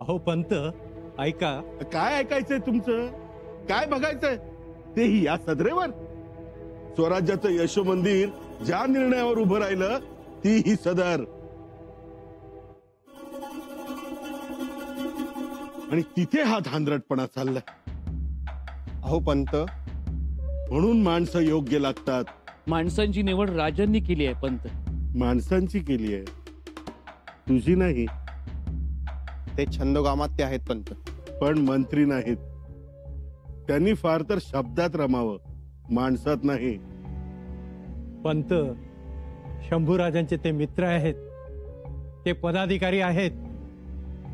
अहो पंत ऐका. काय ऐकायचंय तुमचं? काय बघायचंय तेही या सदरेवर? स्वराज्याचं यशो मंदिर ज्या निर्णयावर उभं राहिलं ती ही सदर, आणि तिथे हा धांदरटपणा चाललाय. अहो पंत, म्हणून माणसं योग्य लागतात. माणसांची निवड राजांनी केली आहे पंत. माणसांची केली आहे, तुझी नाही. ते छंदोगामात आहेत पंत, पण मंत्री नाहीत. त्यांनी फार तर शब्दात रमावं, माणसात नाही. पंत शंभूराजांचे ते मित्र आहेत, ते पदाधिकारी आहेत.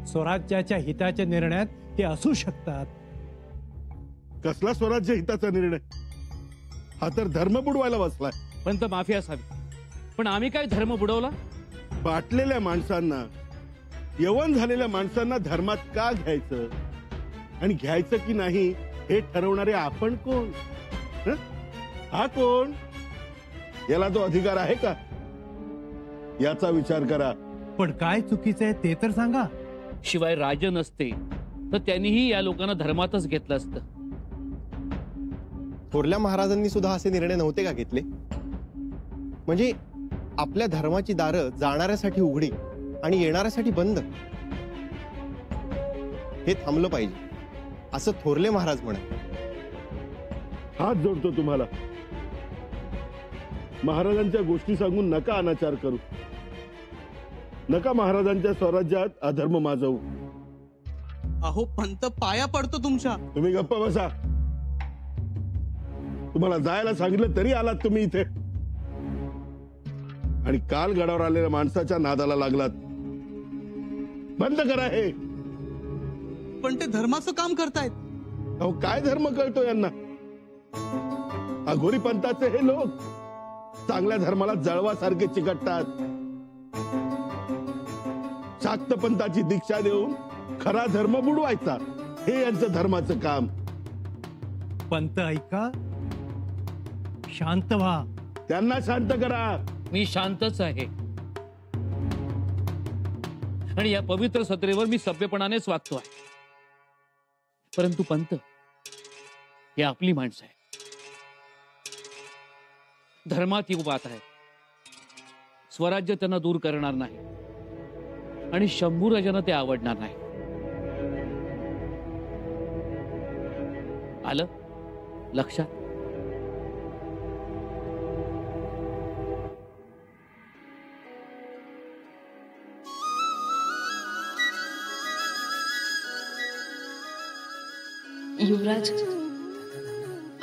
स्वराज्याच्या हिताच्या निर्णयात ते असू शकतात. कसला स्वराज्य हिताचा निर्णय? हा तर धर्म बुडवायला बसलाय. पंत माफी असावी, पण आम्ही काय धर्म बुडवला? बाटलेल्या माणसांना, यवन झालेल्या माणसांना धर्मात का घ्यायचं आणि घ्यायचं की नाही हे ठरवणारे आपण कोण? हा कोण? याला तो अधिकार आहे का? याचा विचार करा. पण काय चुकीचं आहे ते तर सांगा. शिवाय राजा नसते तर त्यांनीही या लोकांना धर्मातच घेतलं असतं. थोरल्या महाराजांनी सुद्धा असे निर्णय नव्हते का घेतले? म्हणजे आपल्या धर्माची दारं जाणाऱ्यासाठी उघडी आणि येणाऱ्यासाठी बंद. हे थांबलं पाहिजे असं थोरले महाराज म्हणाले. हात जोडतो तुम्हाला. महाराजांच्या गोष्टी सांगून नका अनाचार करू. नका महाराजांच्या स्वराज्यात अधर्म माजवू. अहो पंत पाया पडतो तुमच्या. तुम्ही गप्प बसा. तुम्हाला जायला सांगितलं तरी आलात तुम्ही इथे, आणि काल गडावर आलेल्या माणसाच्या नादाला लागलात. बंद करा हे. पण ते धर्माचं काम करतायत. अहो काय धर्म कळतो यांना? अघोरी पंथाचे हे लोक चांगल्या धर्माला जळवासारखे चिकटतात. शाक्त पंथाची दीक्षा देऊन खरा धर्म बुडवायचा हे यांचं धर्माचं काम. पंत ऐका, शांत व्हा. त्यांना शांत करा. मी शांतच आहे, आणि या पवित्र सत्रेवर मी सभ्यपणानेच वागतो आहे. परंतु पंत, ही आपली माणसं आहे, धर्मात युवात आहे. स्वराज्य त्यांना दूर करणार नाही, आणि शंभूराजांना ते आवडणार नाही. आलं लक्षात? युवराज,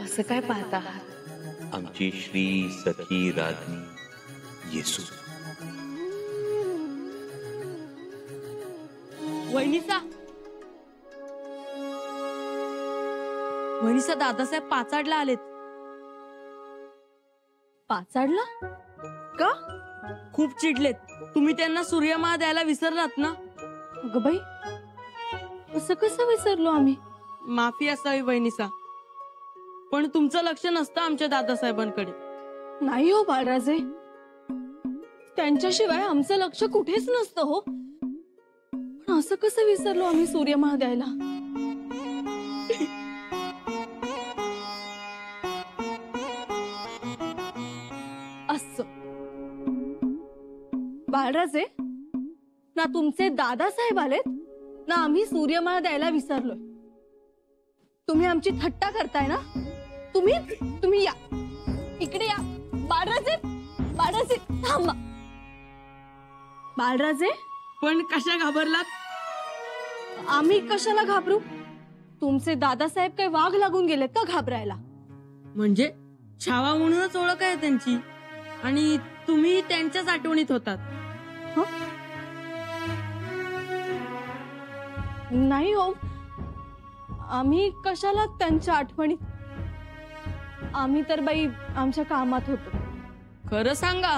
असं काय पाहता आहात? आमची श्री सखी राज्ञी येसू. वहिनीचा दादासाहेब पाचाडला आलेत. पाचाडला? का? खूप चिडलेत. तुम्ही त्यांना सूर्यमाळ द्यायला विसरलात ना? अगं बाई, असं कसं विसरलो आम्ही? माफी असावी वहिनीसा, पण तुमचं लक्ष नसतं आमच्या दादासाहेबांकडे. नाही हो बाळराजे, त्यांच्याशिवाय आमचं लक्ष कुठेच नसतं हो. पण असं कसं विसरलो आम्ही सूर्यमाळ द्यायला? असं बाळराजे, ना तुमचे दादासाहेब आलेत ना आम्ही सूर्यमाळ द्यायला विसरलोय. तुम्ही आमची थट्टा करताय ना? तुम्ही या इकडे या. बाळराजे, बाळराजे थांबा. बाळराजे, पण कशा घाबरलात? आम्ही कशाला घाबरू? तुमचे दादासाहेब काही वाघ लागून गेलेत का घाबरायला? म्हणजे छावा म्हणूनच ओळख आहे त्यांची, आणि तुम्ही त्यांच्याच आठवणीत होतात. नाही हो, आम्ही कशाला त्यांच्या आठवणीत? आम्ही तर बाई आमच्या कामात होतो. खरं सांगा.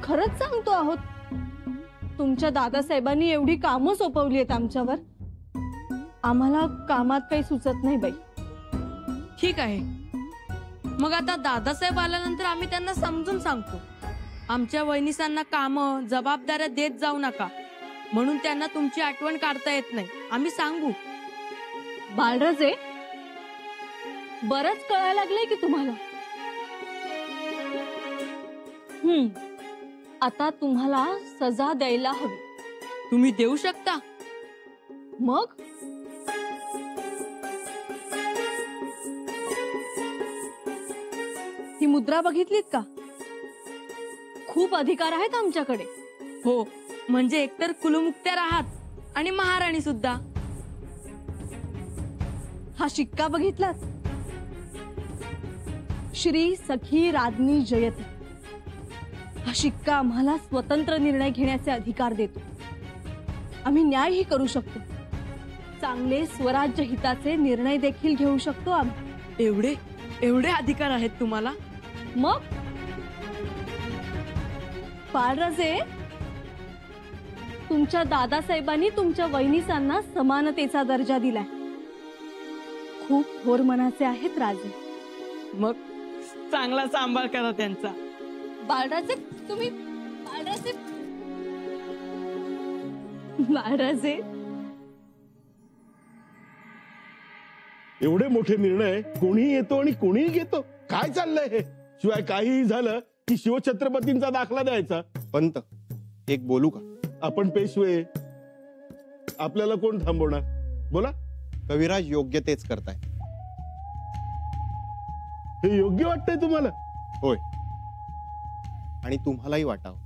खरंच सांगतो आहोत. तुमच्या दादासाहेबांनी एवढी कामं सोपवली आहेत आमच्यावर, आम्हाला कामात काही सुचत नाही बाई. ठीक आहे, मग आता दादासाहेब आल्यानंतर आम्ही त्यांना समजून सांगतो. आमच्या वहिनीसांना कामं जबाबदाऱ्या देत जाऊ नका. म्हणून त्यांना तुमची आठवण काढता येत नाही. आम्ही सांगू. बाळराजे, बरंच कळायला लागलंय की तुम्हाला. आता तुम्हाला सजा द्यायला हवी. तुम्ही देऊ शकता. मग ही मुद्रा बघितलीत का? खूप अधिकार आहेत आमच्याकडे. हो, म्हणजे एकतर कुलमुक्त्यार आहात आणि महाराणी सुद्धा. हा शिक्का बघितलात? श्री सखी राज्ञी जयते. हा शिक्का आम्हाला स्वतंत्र निर्णय घेण्याचे अधिकार देतो. आम्ही न्यायही करू शकतो. चांगले स्वराज्य हिताचे निर्णय देखील घेऊ शकतो आम्ही. एवढे अधिकार आहेत तुम्हाला? मग बाळराजे, तुमच्या दादासाहेबांनी तुमच्या वहिनीसांना समानतेचा दर्जा दिलाय. खूप थोर मनाचे आहेत राजे. मग चांगला सांभाळ करा त्यांचा. बाळराजे, तुम्ही बाळराजे, एवढे मोठे निर्णय कोणीही येतो आणि कोणीही घेतो. काय चाललंय हे? शिवाय काहीही झालं की शिवछत्रपतींचा दाखला द्यायचा. पंत, एक बोलू का? आपण पेशवे, आपल्याला कोण थांबवणार? बोला. कविराज योग्य तेच करताय. हे योग्य वाटतंय तुम्हाला? होय, आणि तुम्हालाही वाटावं.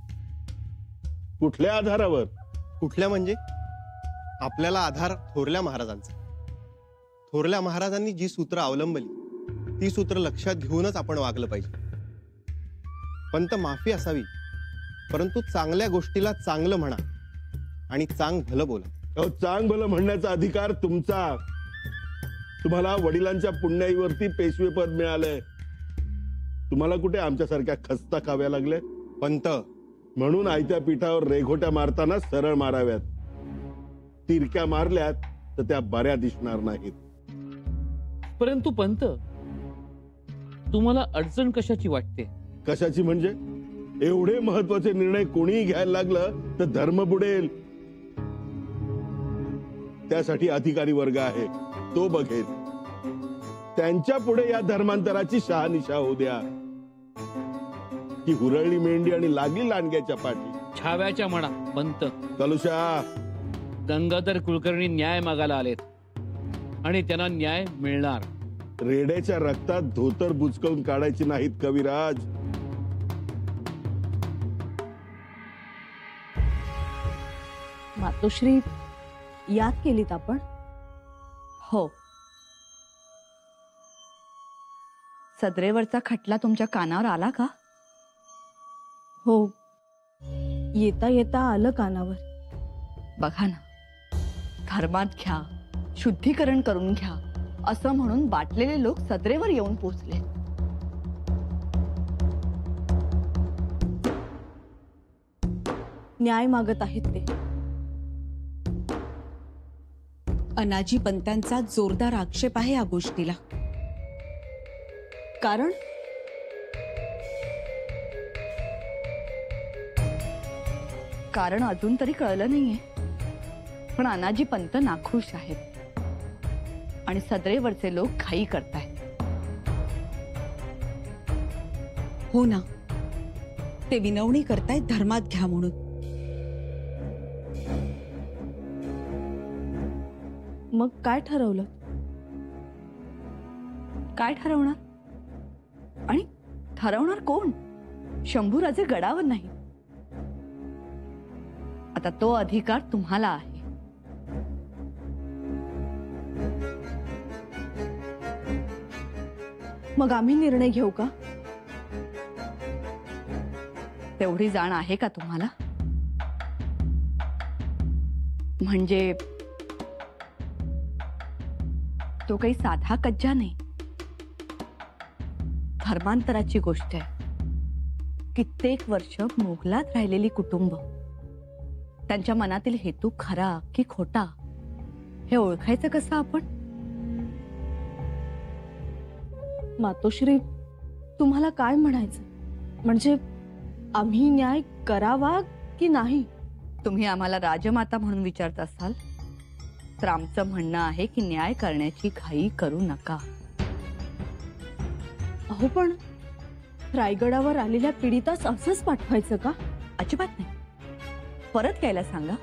कुठल्या आधारावर? कुठल्या म्हणजे आपल्याला आधार थोरल्या महाराजांचा. थोरल्या महाराजांनी जी सूत्र अवलंबली ती सूत्र लक्षात घेऊनच आपण वागलं पाहिजे. पंत, माफी असावी, परंतु चांगल्या गोष्टीला चांगलं म्हणा आणि चांग भलं बोला. चांग भलं म्हणण्याचा अधिकार तुमचा. तुम्हाला वडिलांच्या पुण्याईवरती पेशवेपद मिळालंय. तुम्हाला कुठे आमच्यासारख्या खस्ता खाव्या लागल्या? पंत, म्हणून आयत्या पीठावर रेघोट्या मारताना सरळ माराव्यात. तिरक्या मारल्यात तर त्या बऱ्या दिसणार नाहीत. परंतु पंत, तुम्हाला अडचण कशाची वाटते? कशाची म्हणजे? एवढे महत्वाचे निर्णय कोणीही घ्यायला लागलं तर धर्म बुडेल. त्यासाठी अधिकारी वर्ग आहे, तो बघेल. त्यांच्या पुढे या धर्मांतराची शहानिशा होऊ द्या. की हुरळली मेंढी आणि लागली लांडग्याच्या पाठी. छाव्याच्या म्हणा पंत. कलुषा, गंगाधर कुलकर्णी न्याय मागायला आलेत आणि त्यांना न्याय मिळणार. रेड्याच्या रक्तात धोतर बुचकळून काढायची नाहीत कविराज. मातोश्री, याद केलीत आपण? हो. सदरेवरचा खटला तुमच्या कानावर आला का? हो, येता येता आलं कानावर. बघा ना, धर्मात घ्या, शुद्धीकरण करून घ्या असं म्हणून बाटलेले लोक सदरेवर येऊन पोचले. न्याय मागत आहेत ते. अनाजी पंतांचा जोरदार आक्षेप आहे या गोष्टीला. कारण कारण अजून तरी कळलं नाहीये, पण अनाजी पंत नाखुश आहेत आणि सदरेवरचे लोक घाई करतायत. हो ना, ते विनवणी करतायत धर्मात घ्या म्हणून. मग काय ठरवलं? काय ठरवणार? आणि ठरवणार कोण? शंभूराजे गडावर नाही. आता तो अधिकार तुम्हाला आहे. मग आम्ही निर्णय घेऊ का? तेवढी जाण आहे का तुम्हाला? म्हणजे तो काही साधा कज्जा नाही. धर्मांतराची गोष्ट आहे. कित्येक वर्ष मोगलात राहिलेली कुटुंब, त्यांच्या मनातील हेतू खरा की खोटा हे ओळखायचं कसं आपण? मातोश्री, तुम्हाला काय म्हणायचं? म्हणजे आम्ही न्याय करावा की नाही? तुम्ही आम्हाला राजमाता म्हणून विचारत असाल तर आमचं म्हणणं आहे की न्याय करण्याची घाई करू नका. अहो पण रायगडावर आलेल्या पीडितास असंच पाठवायचं का? अजिबात नाही. परत यायला सांगा.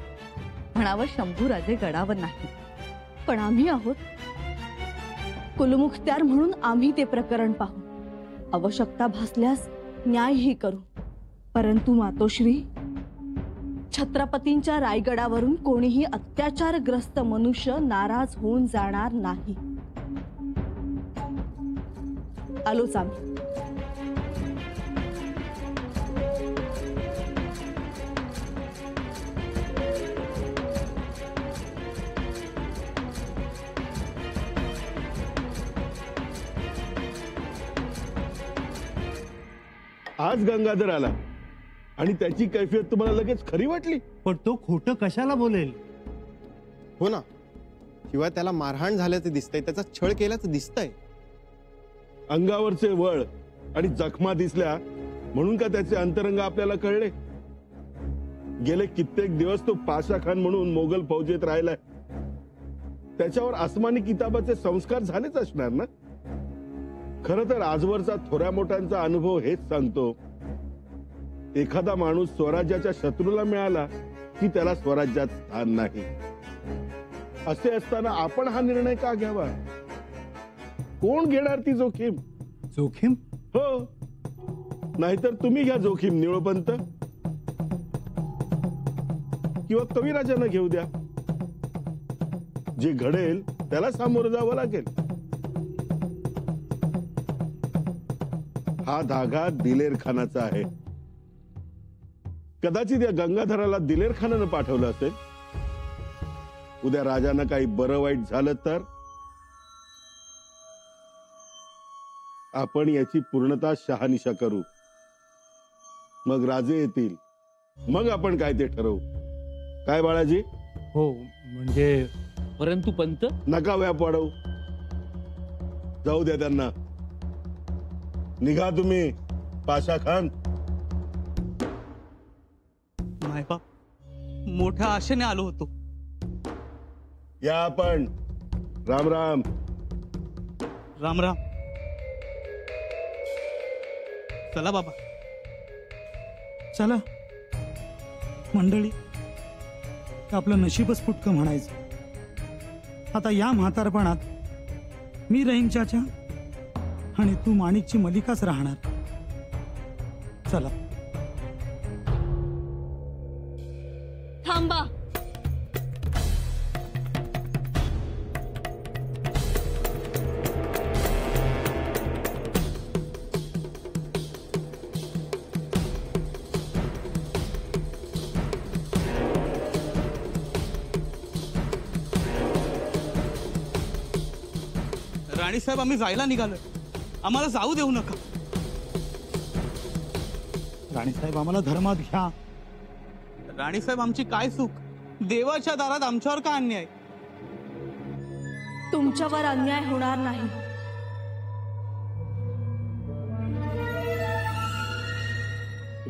म्हणावं शंभूराजे गडावर नाही. पण आम्ही आहोत. कुलमुखत्यार म्हणून आम्ही ते प्रकरण पाहू. आवश्यकता भासल्यास न्यायही करू. परंतु मातोश्री, छत्रपतींच्या रायगडावरून कोणीही अत्याचारग्रस्त मनुष्य नाराज होऊन जाणार नाही. आलोच आम्ही. आज गंगाधर आला आणि त्याची कैफियत तुम्हाला लगेच खरी वाटली? पण तो खोटं कशाला बोलेल? हो ना, शिवाय त्याला मारहाण झाल्याचं दिसतंय, त्याचा छळ केल्याचं दिसतंय. अंगावरचे वळ आणि जखमा दिसल्या म्हणून का त्याचे अंतरंग आपल्याला कळले? गेले कित्येक दिवस तो पाशा खान म्हणून मोगल फौजेत राहिलाय. त्याच्यावर आसमानी किताबाचे संस्कार झालेच असणार ना. खरं तर आजवरचा थोड्या मोठ्यांचा अनुभव हेच सांगतो, एखादा माणूस स्वराज्याच्या शत्रूला मिळाला की त्याला स्वराज्यात स्थान नाही. असे असताना आपण हा निर्णय का घ्यावा? कोण घेणार ती जोखीम? जोखीम? हो, नाहीतर तुम्ही घ्या जोखीम निळोपंत, किंवा कविराजांना घेऊ द्या. जे घडेल त्याला सामोरं जावं लागेल. हा धागा दिलेर खानाचा आहे. कदाचित या गंगाधराला दिलेर खानानं पाठवलं असेल. उद्या राजांना काही बरं वाईट झालं तर आपण याची पूर्णता शहानिशा करू. मग राजे येतील, मग आपण काय ते ठरवू. काय बाळाजी? हो, म्हणजे परंतु पंत, नका व्याप वाढवू. जाऊ द्या त्यांना. निघा तुम्ही. पाशा खान. मायबाप, मोठ्या आशेने आलो होतो. या आपण. राम राम. राम राम. चला बाबा. चला मंडळी, आपलं नशीबच फुटकं म्हणायचं. आता या म्हातारपणात मी राहीन चाचा आणि तू माणिकची मलिकाच राहणार. चला. थांबा. राणीसाहेब, आम्ही जायला निघालोय. आम्हाला जाऊ देऊ नका. राणीसाहेब, आम्हाला धर्मात घ्या. राणीसाहेब, आमची काय चूक? देवाच्या दारात आमच्यावर का अन्याय? तुमच्यावर अन्याय होणार नाही.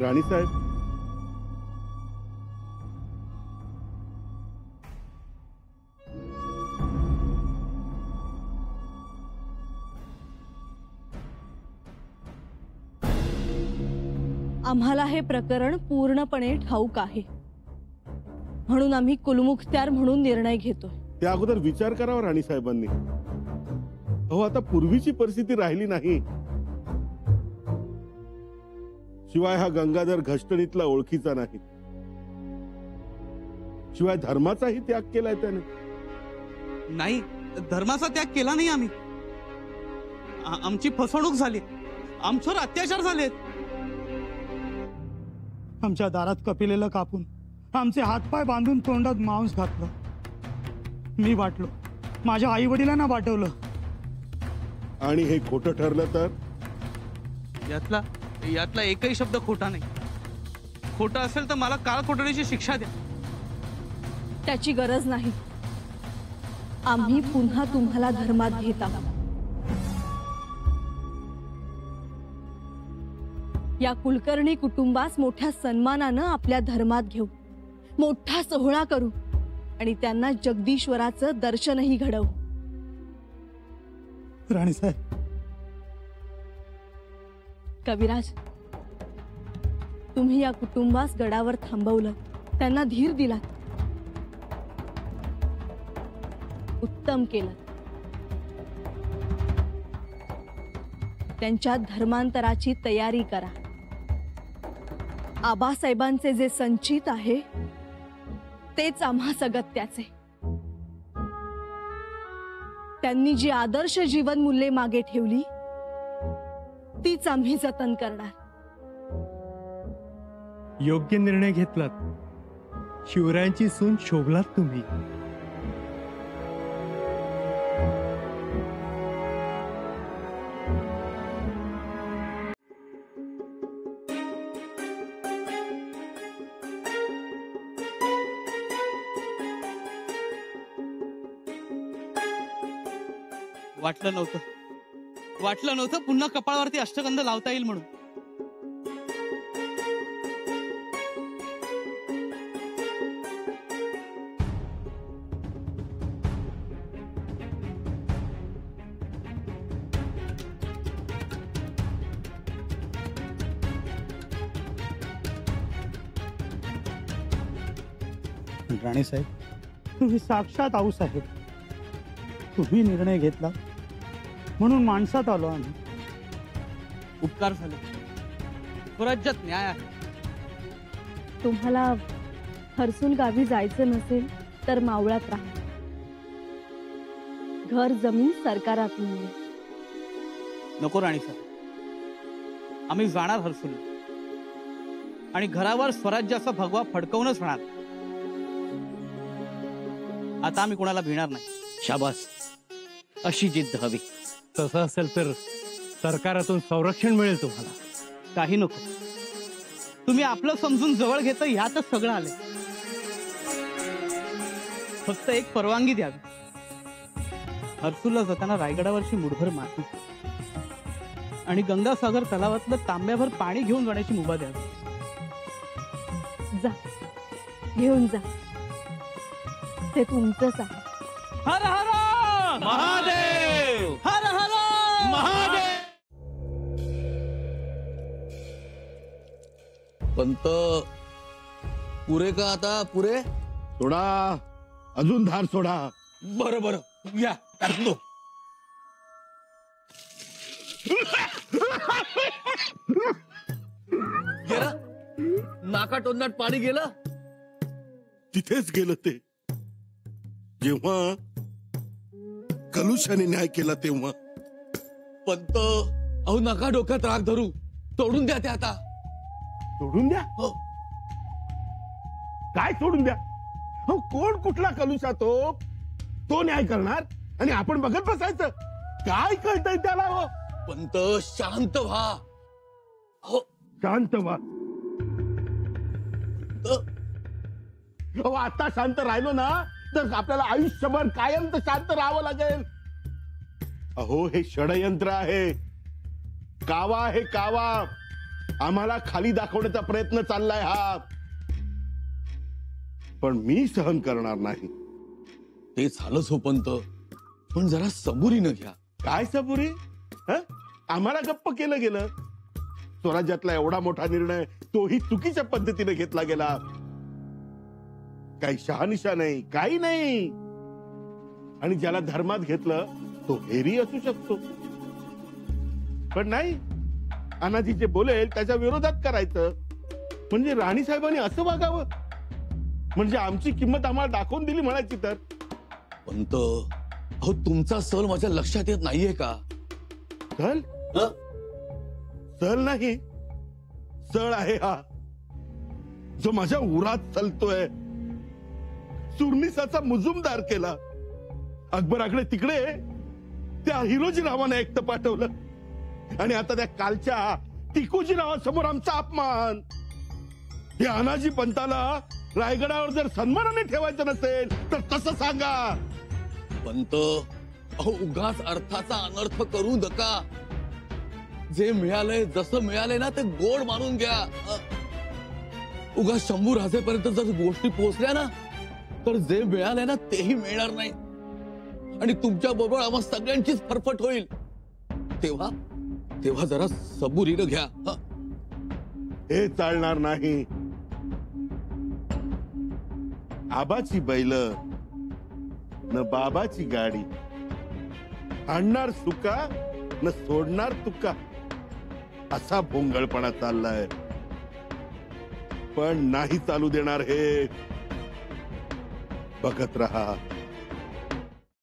राणीसाहेब, आम्हाला हे प्रकरण पूर्णपणे ठाऊक आहे, म्हणून आम्ही कुलमुखत्यार म्हणून निर्णय घेतोय. त्या अगोदर विचार करावा राणीसाहेबांनी. अहो, आता पूर्वीची परिस्थिती राहिली नाही. शिवाय हा गंगाधर घष्टणीतला ओळखीचा नाही. शिवाय धर्माचाही त्याग केलाय त्याने. नाही, धर्माचा त्याग केला नाही आम्ही. आमची फसवणूक झाली. आमच्यावर अत्याचार झालेत. आमच्या दारात कपिलेलं कापून आमचे हातपाय बांधून तोंडात मांस घातलं. मी वाटलो, माझ्या आई वडिलांना वाटवलं. आणि हे खोटं ठरलं तर? यातला एकही शब्द खोटा नाही. खोटा असेल तर मला काळकोठडीची शिक्षा द्या. त्याची गरज नाही. आम्ही पुन्हा तुम्हाला धर्मात घेत आहोत. या कुलकर्णी कुटुंबास मोठ्या सन्मानानं आपल्या धर्मात घेऊ. मोठा सोहळा करू आणि त्यांना जगदीश्वराचं दर्शनही घडवू. राणीसाहेब, कविराज, तुम्ही या कुटुंबास गडावर थांबवलं, त्यांना धीर दिला, उत्तम केलं. त्यांच्या धर्मांतराची तयारी करा. आबासाहेबांचे जे संचित आहे तेच आम्हा सगत्याचे. त्यांनी जी आदर्श जीवन मूल्ये मागे ठेवली तीच आम्ही जतन करणार. योग्य निर्णय घेतलात. शिवरायांची सून शोभलात तुम्ही. वाटलं नव्हतं पुन्हा कपाळावरती अष्टगंध लावता येईल म्हणून. राणीसाहेब, तुम्ही साक्षात आऊसाहेब. तुम्ही निर्णय घेतला म्हणून माणसात आलो आम्ही. उपकार झाले. स्वराज्यात न्याय आहे. तुम्हाला हर्सूल गावी जायचं नसेल तर मावळात राहा. घर जमीन सरकारात मिळेल. नको राणीसाहेब, आम्ही जाणार हर्सूल आणि घरावर स्वराज्याचा भगवा फडकवूनच राहणार. आता आम्ही कोणाला भिणार नाही. शाबास, अशी जिद्द हवी. तसं असेल तर सरकारातून संरक्षण मिळेल तुम्हाला. काही नको, तुम्ही आपलं समजून जवळ घेता ह्यातच सगळं आले. फक्त एक परवानगी द्यावी. हर्सूलला जाताना रायगडावरची मुठभर माती आणि गंगासागर तलावातलं तांब्याभर पाणी घेऊन जाण्याची मुभा द्यावी. जा, घेऊन जा. ते तुमचंच आहे. हर हर महादेव, हर हर महादेव. पंत पुरे का आता? पुरे सोडा, अजून धार सोडा. बरं बरं, या टाकतो. गेला नाका टोंडात पाणी गेलं. तिथेच गेलं ते जेव्हा कलुषाने न्याय केला तेव्हा. पंत, अहो नका डोक्यात राग धरू. तोडून द्या ते आता. सोडून द्या? हो. काय सोडून द्या? हो, कोण कुठला कलुषा तो न्याय करणार आणि आपण बघत बसायचं? काय कळतंय त्याला? हो पंत, शांत व्हा. हो, शांत व्हा. हो, आता शांत राहिलो ना तर आपल्याला आयुष्यभर कायम तर शांत राहावं लागेल. अहो, हे षडयंत्र आहे. कावा आहे कावा. आम्हाला खाली दाखवण्याचा प्रयत्न चाललाय हा. पण मी सहन करणार नाही. ते झालंच हो पंत, पण जरा सबुरीनं घ्या. काय सबुरी? आम्हाला गप्प केलं गेलं. स्वराज्यातला एवढा मोठा निर्णय तोही चुकीच्या पद्धतीने घेतला गेला. काही शहानिशा नाही, काही नाही. आणि ज्याला धर्मात घेतलं तो हेरी असू शकतो. पण नाही, अनाजी जे बोलेल त्याच्या विरोधात करायचं. म्हणजे राणी साहेबांनी असं वागावं? म्हणजे आमची किंमत आम्हाला दाखवून दिली म्हणायची तर? पंत, अहो तुमचा सल माझ्या लक्षात येत नाहीये का? सल? सल नाही, सळ आहे हा, जो माझ्या उरात चालतोय. सुरनिसाचा मुजुमदार केला. अकबराकडे तिकडे त्या हिरोजीरावाने एकटं पाठवलं आणि आता त्या कालच्या टिकूजीरावासमोर आमचा अपमान. या अनाजी पंताला रायगडावर जर सन्मानाने ठेवायचं नसेल तर तसं सांगा. पंत, अहो उगाच अर्थाचा अनर्थ करू नका. जे मिळालंय, जसं मिळालंय ना ते गोड मानून घ्या. उगा शंभू राजेपर्यंत जर गोष्टी पोहोचल्या ना तर जे मिळालंय ना तेही मिळणार नाही आणि तुमच्या बरोबर आम्हा सगळ्यांचीच फरफट होईल. तेव्हा तेव्हा जरा सबुरीनं घ्या. हे चालणार नाही. आबाची बैल न बाबाची गाडी, आणणार सुका न सोडणार तुका, असा भोंगळपणा चाललाय. पण नाही चालू देणार हे. बघत रहा.